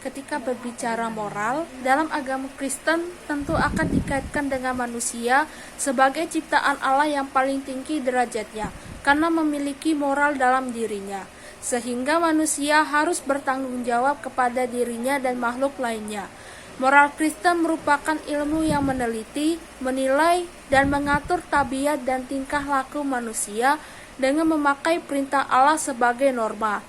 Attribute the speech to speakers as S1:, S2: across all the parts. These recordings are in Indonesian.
S1: Ketika berbicara moral, dalam agama Kristen tentu akan dikaitkan dengan manusia sebagai ciptaan Allah yang paling tinggi derajatnya, karena memiliki moral dalam dirinya, sehingga manusia harus bertanggung jawab kepada dirinya dan makhluk lainnya. Moral Kristen merupakan ilmu yang meneliti, menilai, dan mengatur tabiat dan tingkah laku manusia dengan memakai perintah Allah sebagai norma.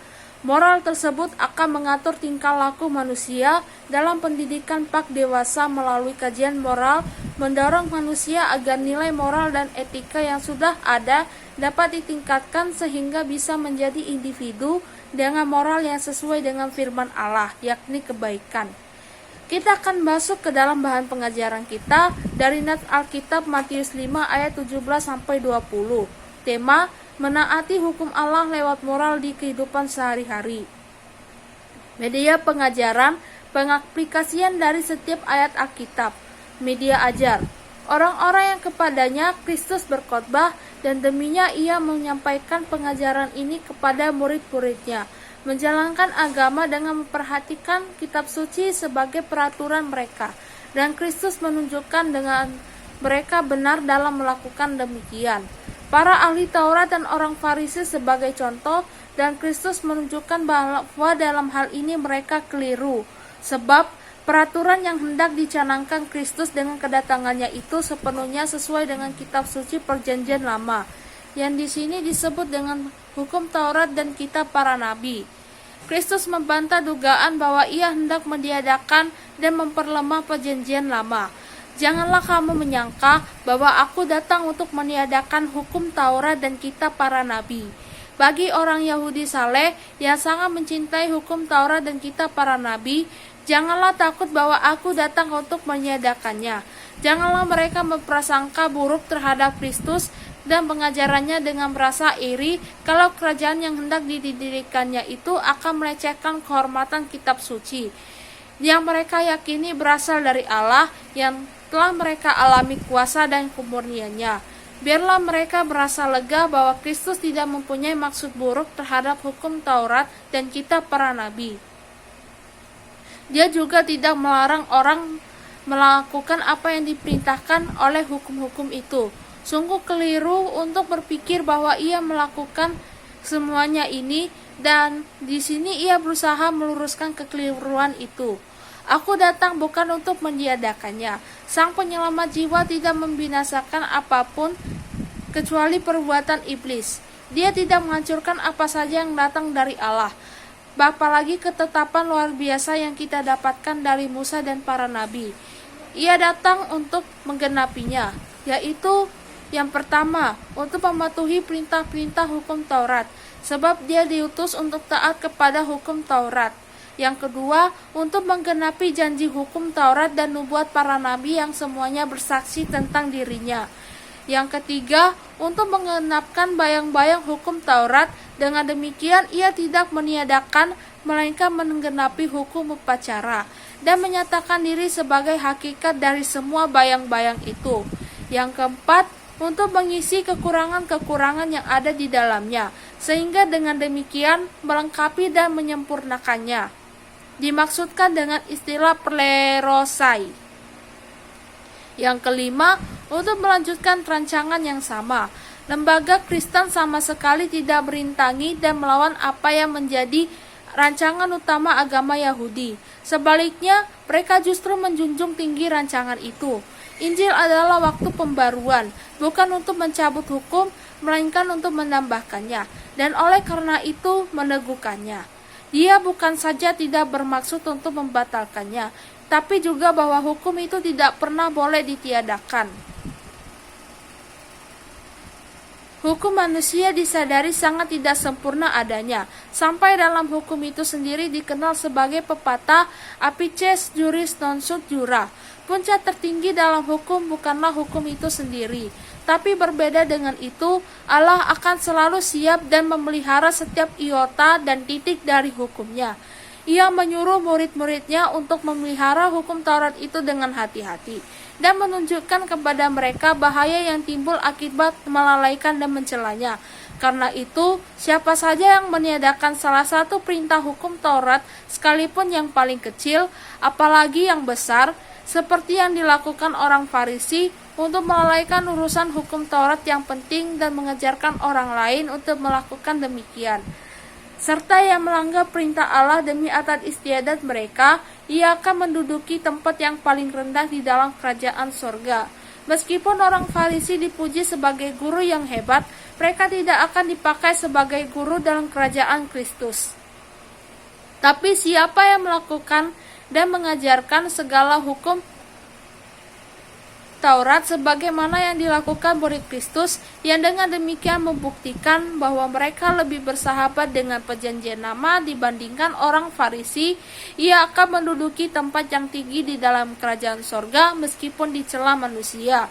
S1: Moral tersebut akan mengatur tingkah laku manusia dalam pendidikan pak dewasa melalui kajian moral, mendorong manusia agar nilai moral dan etika yang sudah ada dapat ditingkatkan sehingga bisa menjadi individu dengan moral yang sesuai dengan firman Allah, yakni kebaikan. Kita akan masuk ke dalam bahan pengajaran kita dari nats Alkitab Matius 5 ayat 17-20. Tema menaati hukum Allah lewat moral di kehidupan sehari-hari. Media pengajaran, pengaplikasian dari setiap ayat Alkitab. Media ajar, orang-orang yang kepadanya Kristus berkhotbah dan deminya ia menyampaikan pengajaran ini kepada murid-muridnya, menjalankan agama dengan memperhatikan kitab suci sebagai peraturan mereka, dan Kristus menunjukkan dengan mereka benar dalam melakukan demikian. Para ahli Taurat dan orang Farisi sebagai contoh, dan Kristus menunjukkan bahwa dalam hal ini mereka keliru, sebab peraturan yang hendak dicanangkan Kristus dengan kedatangannya itu sepenuhnya sesuai dengan kitab suci Perjanjian Lama, yang di sini disebut dengan hukum Taurat dan kitab para nabi. Kristus membantah dugaan bahwa ia hendak meniadakan dan memperlemah Perjanjian Lama. Janganlah kamu menyangka bahwa aku datang untuk meniadakan hukum Taurat dan kitab para nabi. Bagi orang Yahudi saleh yang sangat mencintai hukum Taurat dan kitab para nabi, janganlah takut bahwa aku datang untuk meniadakannya. Janganlah mereka berprasangka buruk terhadap Kristus dan pengajarannya dengan merasa iri kalau kerajaan yang hendak didirikannya itu akan melecehkan kehormatan kitab suci yang mereka yakini berasal dari Allah yang telah mereka alami kuasa dan kemurniannya. Biarlah mereka merasa lega bahwa Kristus tidak mempunyai maksud buruk terhadap hukum Taurat dan kitab para nabi. Dia juga tidak melarang orang melakukan apa yang diperintahkan oleh hukum-hukum itu. Sungguh keliru untuk berpikir bahwa ia melakukan semuanya ini, dan di sini ia berusaha meluruskan kekeliruan itu. Aku datang bukan untuk meniadakannya. Sang penyelamat jiwa tidak membinasakan apapun kecuali perbuatan iblis. Dia tidak menghancurkan apa saja yang datang dari Allah. Apalagi ketetapan luar biasa yang kita dapatkan dari Musa dan para nabi. Ia datang untuk menggenapinya, yaitu yang pertama, untuk mematuhi perintah-perintah hukum Taurat, sebab dia diutus untuk taat kepada hukum Taurat. Yang kedua, untuk menggenapi janji hukum Taurat dan nubuat para nabi yang semuanya bersaksi tentang dirinya. Yang ketiga, untuk menggenapkan bayang-bayang hukum Taurat. Dengan demikian, ia tidak meniadakan, melainkan menggenapi hukum upacara dan menyatakan diri sebagai hakikat dari semua bayang-bayang itu. Yang keempat, untuk mengisi kekurangan-kekurangan yang ada di dalamnya, sehingga dengan demikian melengkapi dan menyempurnakannya. Dimaksudkan dengan istilah plerosai. Yang kelima, untuk melanjutkan rancangan yang sama. Lembaga Kristen sama sekali tidak merintangi dan melawan apa yang menjadi rancangan utama agama Yahudi. Sebaliknya, mereka justru menjunjung tinggi rancangan itu. Injil adalah waktu pembaruan, bukan untuk mencabut hukum, melainkan untuk menambahkannya, dan oleh karena itu meneguhkannya. Dia bukan saja tidak bermaksud untuk membatalkannya, tapi juga bahwa hukum itu tidak pernah boleh ditiadakan. Hukum manusia disadari sangat tidak sempurna adanya, sampai dalam hukum itu sendiri dikenal sebagai pepatah apices juris non sut jura. Puncak tertinggi dalam hukum bukanlah hukum itu sendiri, tapi berbeda dengan itu, Allah akan selalu siap dan memelihara setiap iota dan titik dari hukumnya. Ia menyuruh murid-muridnya untuk memelihara hukum Taurat itu dengan hati-hati dan menunjukkan kepada mereka bahaya yang timbul akibat melalaikan dan mencelanya. Karena itu, siapa saja yang meniadakan salah satu perintah hukum Taurat, sekalipun yang paling kecil, apalagi yang besar, seperti yang dilakukan orang Farisi, untuk melalaikan urusan hukum Taurat yang penting dan mengajarkan orang lain untuk melakukan demikian, serta yang melanggar perintah Allah demi adat istiadat mereka, ia akan menduduki tempat yang paling rendah di dalam kerajaan sorga. Meskipun orang Farisi dipuji sebagai guru yang hebat, mereka tidak akan dipakai sebagai guru dalam kerajaan Kristus. Tapi siapa yang melakukan dan mengajarkan segala hukum Taurat sebagaimana yang dilakukan murid Kristus, yang dengan demikian membuktikan bahwa mereka lebih bersahabat dengan perjanjian lama dibandingkan orang Farisi, ia akan menduduki tempat yang tinggi di dalam kerajaan sorga meskipun dicela manusia.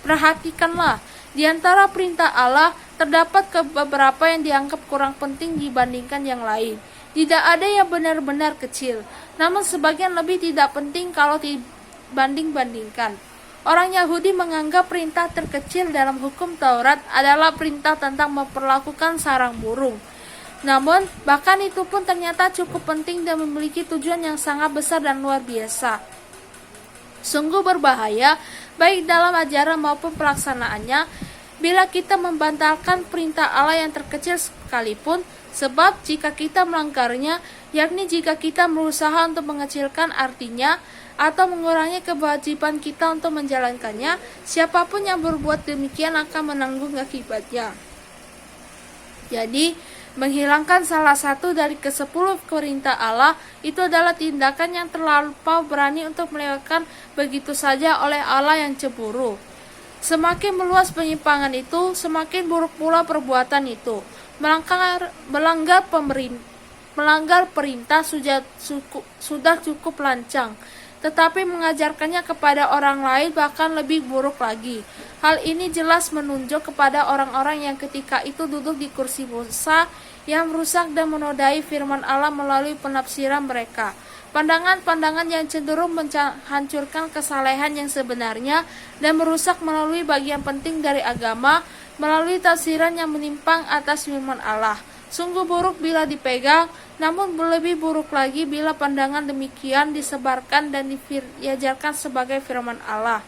S1: Perhatikanlah, di antara perintah Allah terdapat beberapa yang dianggap kurang penting dibandingkan yang lain. Tidak ada yang benar-benar kecil, namun sebagian lebih tidak penting kalau dibanding-bandingkan. Orang Yahudi menganggap perintah terkecil dalam hukum Taurat adalah perintah tentang memperlakukan sarang burung. Namun, bahkan itu pun ternyata cukup penting dan memiliki tujuan yang sangat besar dan luar biasa. Sungguh berbahaya, baik dalam ajaran maupun pelaksanaannya, bila kita membantalkan perintah Allah yang terkecil sekalipun, sebab jika kita melanggarnya, yakni jika kita berusaha untuk mengecilkan artinya, atau mengurangi kewajiban kita untuk menjalankannya, siapapun yang berbuat demikian akan menanggung akibatnya. Jadi, menghilangkan salah satu dari ke-10 perintah Allah itu adalah tindakan yang terlampau berani untuk melewatkan begitu saja oleh Allah yang cemburu. Semakin meluas penyimpangan itu, semakin buruk pula perbuatan itu. Melanggar perintah sudah cukup lancang, tetapi mengajarkannya kepada orang lain bahkan lebih buruk lagi. Hal ini jelas menunjuk kepada orang-orang yang ketika itu duduk di kursi Musa, yang merusak dan menodai firman Allah melalui penafsiran mereka. Pandangan-pandangan yang cenderung menghancurkan kesalehan yang sebenarnya dan merusak melalui bagian penting dari agama, melalui tafsiran yang menyimpang atas firman Allah. Sungguh buruk bila dipegang, namun lebih buruk lagi bila pandangan demikian disebarkan dan diajarkan sebagai firman Allah.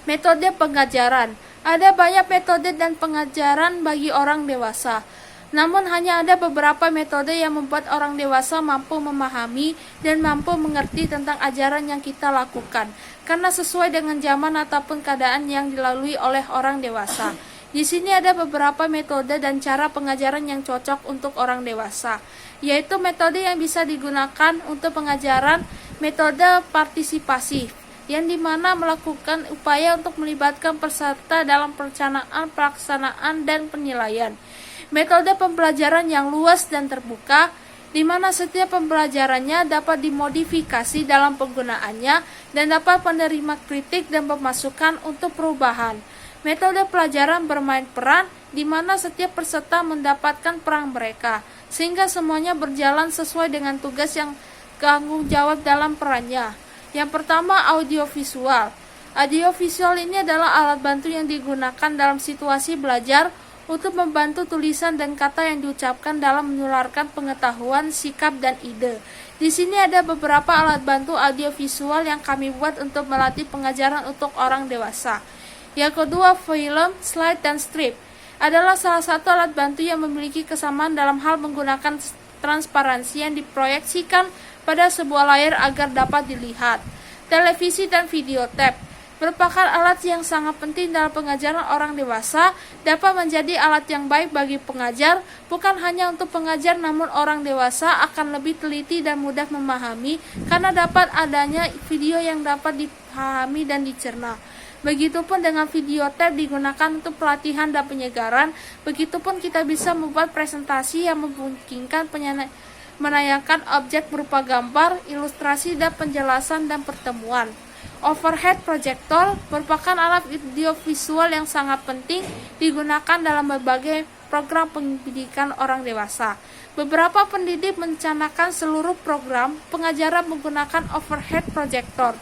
S1: Metode pengajaran. Ada banyak metode dan pengajaran bagi orang dewasa. Namun hanya ada beberapa metode yang membuat orang dewasa mampu memahami dan mampu mengerti tentang ajaran yang kita lakukan, karena sesuai dengan zaman ataupun keadaan yang dilalui oleh orang dewasa. Di sini ada beberapa metode dan cara pengajaran yang cocok untuk orang dewasa, yaitu metode yang bisa digunakan untuk pengajaran, metode partisipasi, yang dimana melakukan upaya untuk melibatkan peserta dalam perencanaan, pelaksanaan, dan penilaian. Metode pembelajaran yang luas dan terbuka, di mana setiap pembelajarannya dapat dimodifikasi dalam penggunaannya dan dapat menerima kritik dan pemasukan untuk perubahan. Metode pelajaran bermain peran, di mana setiap peserta mendapatkan peran mereka, sehingga semuanya berjalan sesuai dengan tugas yang tanggung jawab dalam perannya. Yang pertama, audiovisual. Audiovisual ini adalah alat bantu yang digunakan dalam situasi belajar untuk membantu tulisan dan kata yang diucapkan dalam menularkan pengetahuan, sikap, dan ide. Di sini ada beberapa alat bantu audiovisual yang kami buat untuk melatih pengajaran untuk orang dewasa. Yang kedua, film, slide, dan strip adalah salah satu alat bantu yang memiliki kesamaan dalam hal menggunakan transparansi yang diproyeksikan pada sebuah layar agar dapat dilihat. Televisi dan videotape merupakan alat yang sangat penting dalam pengajaran orang dewasa, dapat menjadi alat yang baik bagi pengajar, bukan hanya untuk pengajar namun orang dewasa akan lebih teliti dan mudah memahami karena dapat adanya video yang dapat dipahami dan dicerna. Begitupun dengan videotape digunakan untuk pelatihan dan penyegaran, begitupun kita bisa membuat presentasi yang memungkinkan menayangkan objek berupa gambar, ilustrasi, dan penjelasan dan pertemuan. Overhead projector merupakan alat audiovisual yang sangat penting digunakan dalam berbagai program pendidikan orang dewasa. Beberapa pendidik merencanakan seluruh program pengajaran menggunakan overhead projector.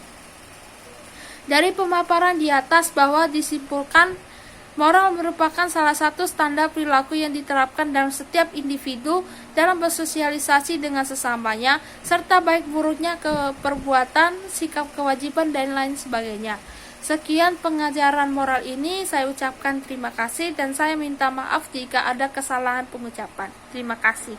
S1: Dari pemaparan di atas bahwa disimpulkan moral merupakan salah satu standar perilaku yang diterapkan dalam setiap individu dalam bersosialisasi dengan sesamanya, serta baik buruknya perbuatan, sikap kewajiban, dan lain sebagainya. Sekian pengajaran moral ini, saya ucapkan terima kasih dan saya minta maaf jika ada kesalahan pengucapan. Terima kasih.